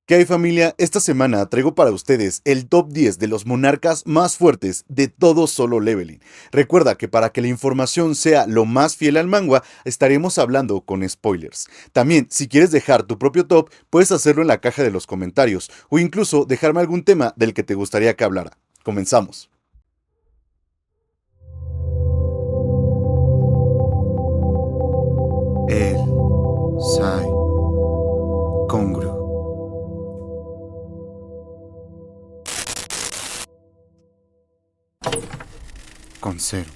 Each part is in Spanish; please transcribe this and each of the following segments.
¿Qué hay, familia? Esta semana traigo para ustedes el top 10 de los monarcas más fuertes de todo Solo Leveling. Recuerda que para que la información sea lo más fiel al manga, estaremos hablando con spoilers. También, si quieres dejar tu propio top, puedes hacerlo en la caja de los comentarios o incluso dejarme algún tema del que te gustaría que hablara. Comenzamos. El Sai Kongru. Con cero.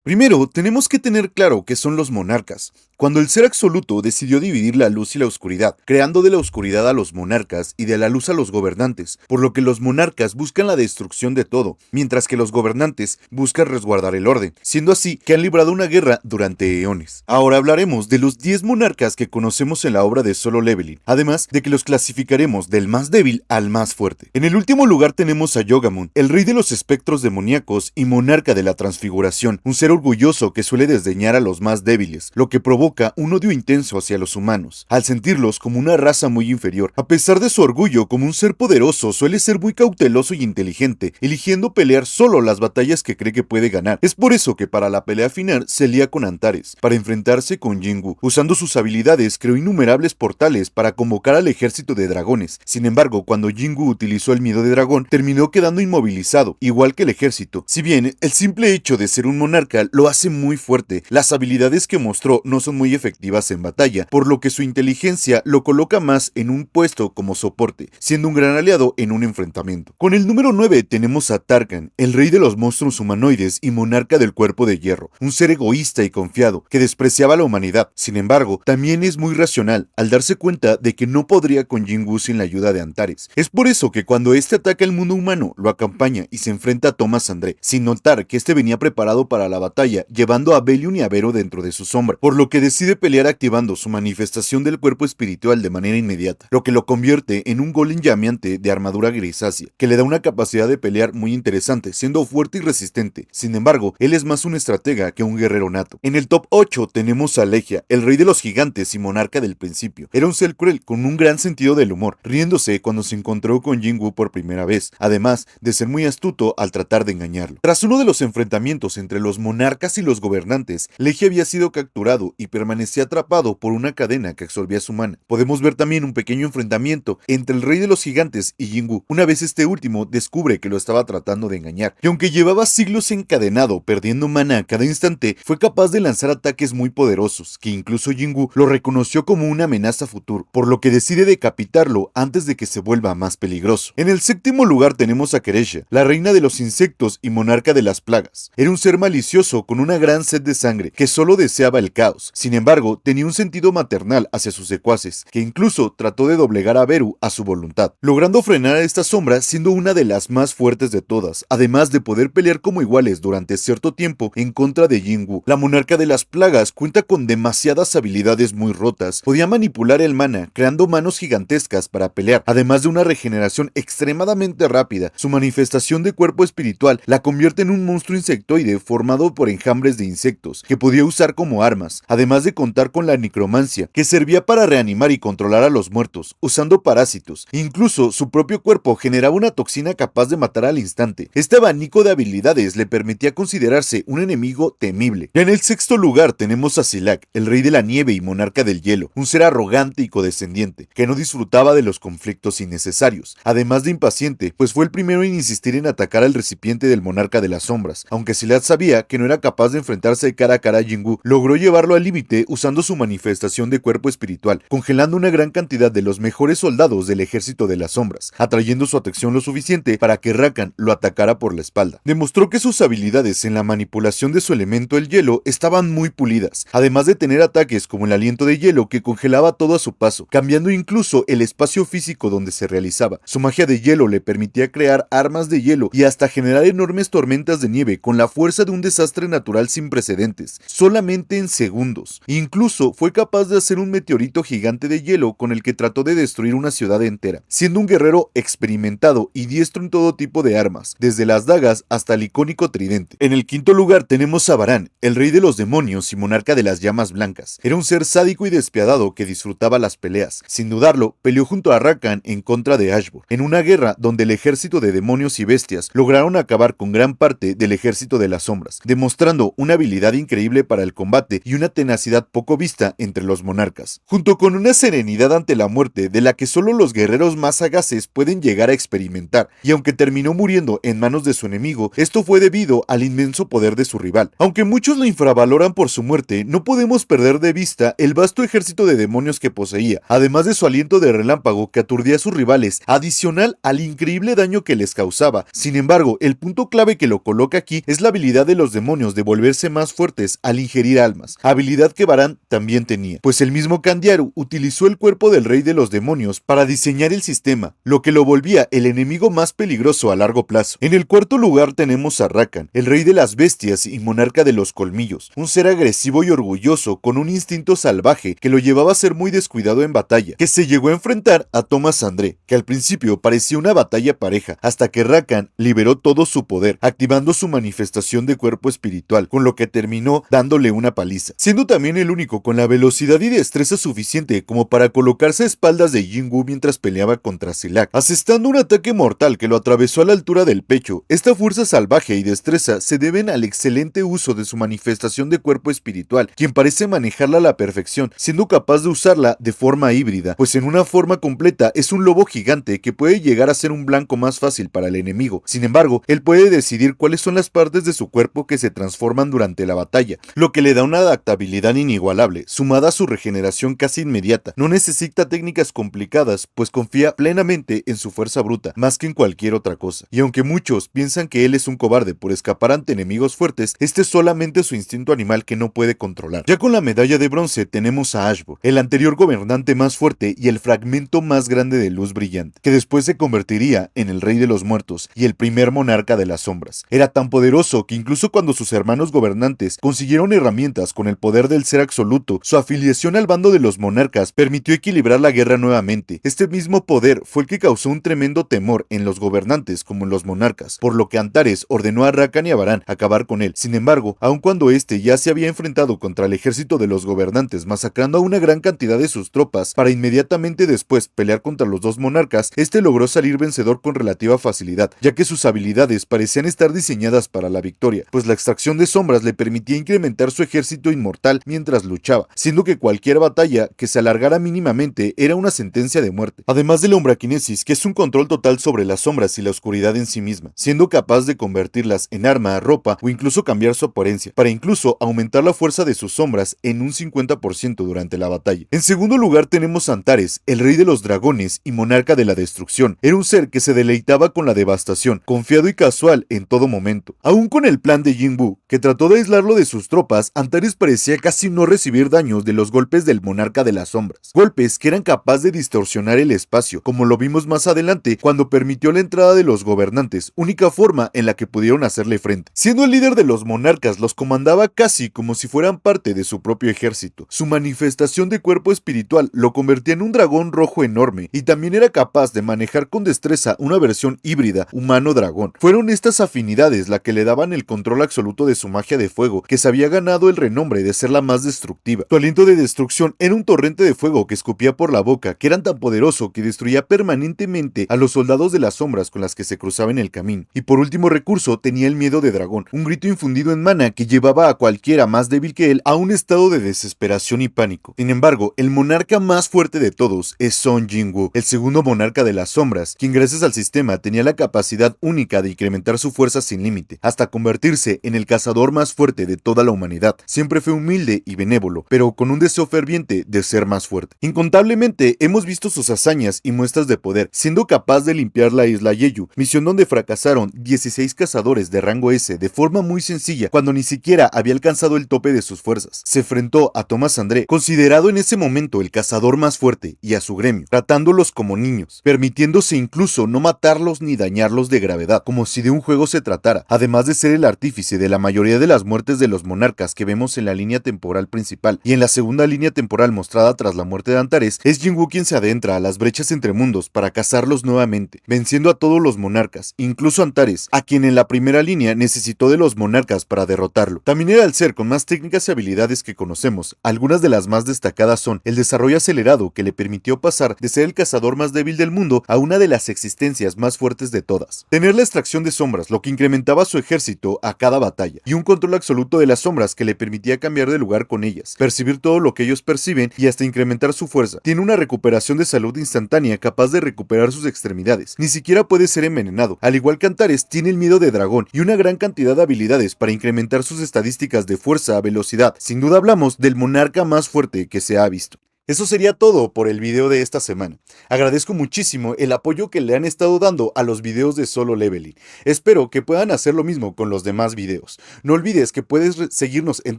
Primero, tenemos que tener claro qué son los monarcas. Cuando el ser absoluto decidió dividir la luz y la oscuridad, creando de la oscuridad a los monarcas y de la luz a los gobernantes, por lo que los monarcas buscan la destrucción de todo, mientras que los gobernantes buscan resguardar el orden, siendo así que han librado una guerra durante eones. Ahora hablaremos de los 10 monarcas que conocemos en la obra de Solo Leveling, además de que los clasificaremos del más débil al más fuerte. En el último lugar tenemos a Yogamon, el rey de los espectros demoníacos y monarca de la transfiguración, un ser orgulloso que suele desdeñar a los más débiles, lo que provoca un odio intenso hacia los humanos, al sentirlos como una raza muy inferior. A pesar de su orgullo como un ser poderoso, suele ser muy cauteloso y inteligente, eligiendo pelear solo las batallas que cree que puede ganar. Es por eso que para la pelea final se lía con Antares, para enfrentarse con Jingu. Usando sus habilidades, creó innumerables portales para convocar al ejército de dragones. Sin embargo, cuando Jingu utilizó el miedo de dragón, terminó quedando inmovilizado, igual que el ejército. Si bien el simple hecho de ser un monarca lo hace muy fuerte, las habilidades que mostró no son muy efectivas en batalla, por lo que su inteligencia lo coloca más en un puesto como soporte, siendo un gran aliado en un enfrentamiento. Con el número 9 tenemos a Tarkan, el rey de los monstruos humanoides y monarca del cuerpo de hierro, un ser egoísta y confiado, que despreciaba a la humanidad. Sin embargo, también es muy racional, al darse cuenta de que no podría con Jingu sin la ayuda de Antares. Es por eso que cuando este ataca el mundo humano, lo acompaña y se enfrenta a Thomas André, sin notar que este venía preparado para la batalla, llevando a Belium y a Vero dentro de su sombra, por lo que decide pelear activando su manifestación del cuerpo espiritual de manera inmediata, lo que lo convierte en un golem llameante de armadura grisácea, que le da una capacidad de pelear muy interesante, siendo fuerte y resistente. Sin embargo, él es más un estratega que un guerrero nato. En el top 8 tenemos a Legia, el rey de los gigantes y monarca del principio. Era un ser cruel con un gran sentido del humor, riéndose cuando se encontró con Jingu por primera vez, además de ser muy astuto al tratar de engañarlo. Tras uno de los enfrentamientos entre los monarcas y los gobernantes, Legia había sido capturado y permanecía atrapado por una cadena que absorbía su mana. Podemos ver también un pequeño enfrentamiento entre el rey de los gigantes y Jingu, una vez este último descubre que lo estaba tratando de engañar, y aunque llevaba siglos encadenado, perdiendo mana a cada instante, fue capaz de lanzar ataques muy poderosos, que incluso Jingu lo reconoció como una amenaza futura, por lo que decide decapitarlo antes de que se vuelva más peligroso. En el séptimo lugar tenemos a Keresha, la reina de los insectos y monarca de las plagas. Era un ser malicioso con una gran sed de sangre, que solo deseaba el caos. Sin embargo, tenía un sentido maternal hacia sus secuaces, que incluso trató de doblegar a Beru a su voluntad, logrando frenar a esta sombra siendo una de las más fuertes de todas, además de poder pelear como iguales durante cierto tiempo en contra de Jingu. La monarca de las plagas cuenta con demasiadas habilidades muy rotas, podía manipular el mana, creando manos gigantescas para pelear, además de una regeneración extremadamente rápida. Su manifestación de cuerpo espiritual la convierte en un monstruo insectoide formado por enjambres de insectos, que podía usar como armas, además de contar con la necromancia, que servía para reanimar y controlar a los muertos, usando parásitos. Incluso su propio cuerpo generaba una toxina capaz de matar al instante. Este abanico de habilidades le permitía considerarse un enemigo temible. En el sexto lugar tenemos a Silak, el rey de la nieve y monarca del hielo, un ser arrogante y condescendiente, que no disfrutaba de los conflictos innecesarios, además de impaciente, pues fue el primero en insistir en atacar al recipiente del monarca de las sombras. Aunque Silak sabía que no era capaz de enfrentarse cara a cara a Jingu, logró llevarlo al límite usando su manifestación de cuerpo espiritual, congelando una gran cantidad de los mejores soldados del ejército de las sombras, atrayendo su atención lo suficiente para que Rakan lo atacara por la espalda. Demostró que sus habilidades en la manipulación de su elemento el hielo estaban muy pulidas, además de tener ataques como el aliento de hielo que congelaba todo a su paso, cambiando incluso el espacio físico donde se realizaba. Su magia de hielo le permitía crear armas de hielo y hasta generar enormes tormentas de nieve con la fuerza de un desastre desastre natural sin precedentes, solamente en segundos. Incluso fue capaz de hacer un meteorito gigante de hielo con el que trató de destruir una ciudad entera, siendo un guerrero experimentado y diestro en todo tipo de armas, desde las dagas hasta el icónico tridente. En el quinto lugar tenemos a Varán, el rey de los demonios y monarca de las llamas blancas. Era un ser sádico y despiadado que disfrutaba las peleas. Sin dudarlo, peleó junto a Rakan en contra de Ashbur, en una guerra donde el ejército de demonios y bestias lograron acabar con gran parte del ejército de las sombras, demostrando una habilidad increíble para el combate y una tenacidad poco vista entre los monarcas, junto con una serenidad ante la muerte de la que solo los guerreros más sagaces pueden llegar a experimentar, y aunque terminó muriendo en manos de su enemigo, esto fue debido al inmenso poder de su rival. Aunque muchos lo infravaloran por su muerte, no podemos perder de vista el vasto ejército de demonios que poseía, además de su aliento de relámpago que aturdía a sus rivales, adicional al increíble daño que les causaba. Sin embargo, el punto clave que lo coloca aquí es la habilidad de los demonios de volverse más fuertes al ingerir almas, habilidad que Varán también tenía, pues el mismo Candiaru utilizó el cuerpo del rey de los demonios para diseñar el sistema, lo que lo volvía el enemigo más peligroso a largo plazo. En el cuarto lugar tenemos a Rakan, el rey de las bestias y monarca de los colmillos, un ser agresivo y orgulloso con un instinto salvaje que lo llevaba a ser muy descuidado en batalla, que se llegó a enfrentar a Thomas André, que al principio parecía una batalla pareja, hasta que Rakan liberó todo su poder, activando su manifestación de cuerpo espiritual, con lo que terminó dándole una paliza, siendo también el único con la velocidad y destreza suficiente como para colocarse a espaldas de Jinwoo mientras peleaba contra Silac, asestando un ataque mortal que lo atravesó a la altura del pecho. Esta fuerza salvaje y destreza se deben al excelente uso de su manifestación de cuerpo espiritual, quien parece manejarla a la perfección, siendo capaz de usarla de forma híbrida, pues en una forma completa es un lobo gigante que puede llegar a ser un blanco más fácil para el enemigo. Sin embargo, él puede decidir cuáles son las partes de su cuerpo que se transforman durante la batalla, lo que le da una adaptabilidad inigualable, sumada a su regeneración casi inmediata. No necesita técnicas complicadas, pues confía plenamente en su fuerza bruta, más que en cualquier otra cosa. Y aunque muchos piensan que él es un cobarde por escapar ante enemigos fuertes, este es solamente su instinto animal que no puede controlar. Ya con la medalla de bronce tenemos a Ashbur, el anterior gobernante más fuerte y el fragmento más grande de luz brillante, que después se convertiría en el rey de los muertos y el primer monarca de las sombras. Era tan poderoso que incluso cuando sus hermanos gobernantes consiguieron herramientas con el poder del ser absoluto, su afiliación al bando de los monarcas permitió equilibrar la guerra nuevamente. Este mismo poder fue el que causó un tremendo temor en los gobernantes como en los monarcas, por lo que Antares ordenó a Rakan y a Varán acabar con él. Sin embargo, aun cuando este ya se había enfrentado contra el ejército de los gobernantes, masacrando a una gran cantidad de sus tropas para inmediatamente después pelear contra los dos monarcas, este logró salir vencedor con relativa facilidad, ya que sus habilidades parecían estar diseñadas para la victoria, pues la extracción de sombras le permitía incrementar su ejército inmortal mientras luchaba, siendo que cualquier batalla que se alargara mínimamente era una sentencia de muerte. Además de la umbraquinesis, que es un control total sobre las sombras y la oscuridad en sí misma, siendo capaz de convertirlas en arma, ropa o incluso cambiar su apariencia, para incluso aumentar la fuerza de sus sombras en un 50% durante la batalla. En segundo lugar tenemos a Antares, el rey de los dragones y monarca de la destrucción. Era un ser que se deleitaba con la devastación, confiado y casual en todo momento. Aún con el plan de Jinwoo, que trató de aislarlo de sus tropas, Antares parecía casi no recibir daños de los golpes del monarca de las sombras, golpes que eran capaces de distorsionar el espacio, como lo vimos más adelante cuando permitió la entrada de los gobernantes, única forma en la que pudieron hacerle frente. Siendo el líder de los monarcas, los comandaba casi como si fueran parte de su propio ejército. Su manifestación de cuerpo espiritual lo convertía en un dragón rojo enorme, y también era capaz de manejar con destreza una versión híbrida humano-dragón. Fueron estas afinidades las que le daban el control absoluto de su magia de fuego, que se había ganado el renombre de ser la más destructiva. Su aliento de destrucción era un torrente de fuego que escupía por la boca, que era tan poderoso que destruía permanentemente a los soldados de las sombras con las que se cruzaba en el camino. Y por último recurso tenía el miedo de dragón, un grito infundido en mana que llevaba a cualquiera más débil que él a un estado de desesperación y pánico. Sin embargo, el monarca más fuerte de todos es Song Jinwoo, el segundo monarca de las sombras, quien gracias al sistema tenía la capacidad única de incrementar su fuerza sin límite, hasta convertirse en el cazador más fuerte de toda la humanidad. Siempre fue humilde y benévolo, pero con un deseo ferviente de ser más fuerte. Incontablemente hemos visto sus hazañas y muestras de poder, siendo capaz de limpiar la isla Jeju, misión donde fracasaron 16 cazadores de rango S de forma muy sencilla, cuando ni siquiera había alcanzado el tope de sus fuerzas. Se enfrentó a Thomas André, considerado en ese momento el cazador más fuerte, y a su gremio, tratándolos como niños, permitiéndose incluso no matarlos ni dañarlos de gravedad, como si de un juego se tratara, además de ser el artífice de la mayoría de las muertes de los monarcas que vemos en la línea temporal principal y en la segunda línea temporal mostrada tras la muerte de Antares, es Jinwoo quien se adentra a las brechas entre mundos para cazarlos nuevamente, venciendo a todos los monarcas, incluso Antares, a quien en la primera línea necesitó de los monarcas para derrotarlo. También era el ser con más técnicas y habilidades que conocemos. Algunas de las más destacadas son el desarrollo acelerado que le permitió pasar de ser el cazador más débil del mundo a una de las existencias más fuertes de todas. Tener la extracción de sombras, lo que incrementaba su ejército a cada batalla, y un control absoluto de las sombras que le permitía cambiar de lugar con ellas, percibir todo lo que ellos perciben y hasta incrementar su fuerza. Tiene una recuperación de salud instantánea capaz de recuperar sus extremidades. Ni siquiera puede ser envenenado. Al igual que Antares, tiene el miedo de dragón y una gran cantidad de habilidades para incrementar sus estadísticas de fuerza, velocidad. Sin duda hablamos del monarca más fuerte que se ha visto. Eso sería todo por el video de esta semana. Agradezco muchísimo el apoyo que le han estado dando a los videos de Solo Leveling. Espero que puedan hacer lo mismo con los demás videos. No olvides que puedes seguirnos en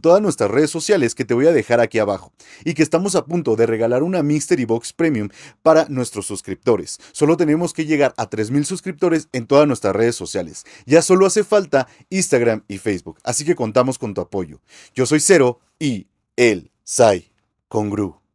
todas nuestras redes sociales que te voy a dejar aquí abajo, y que estamos a punto de regalar una Mystery Box Premium para nuestros suscriptores. Solo tenemos que llegar a 3000 suscriptores en todas nuestras redes sociales. Ya solo hace falta Instagram y Facebook, así que contamos con tu apoyo. Yo soy Zero y él, Sai, con Gru.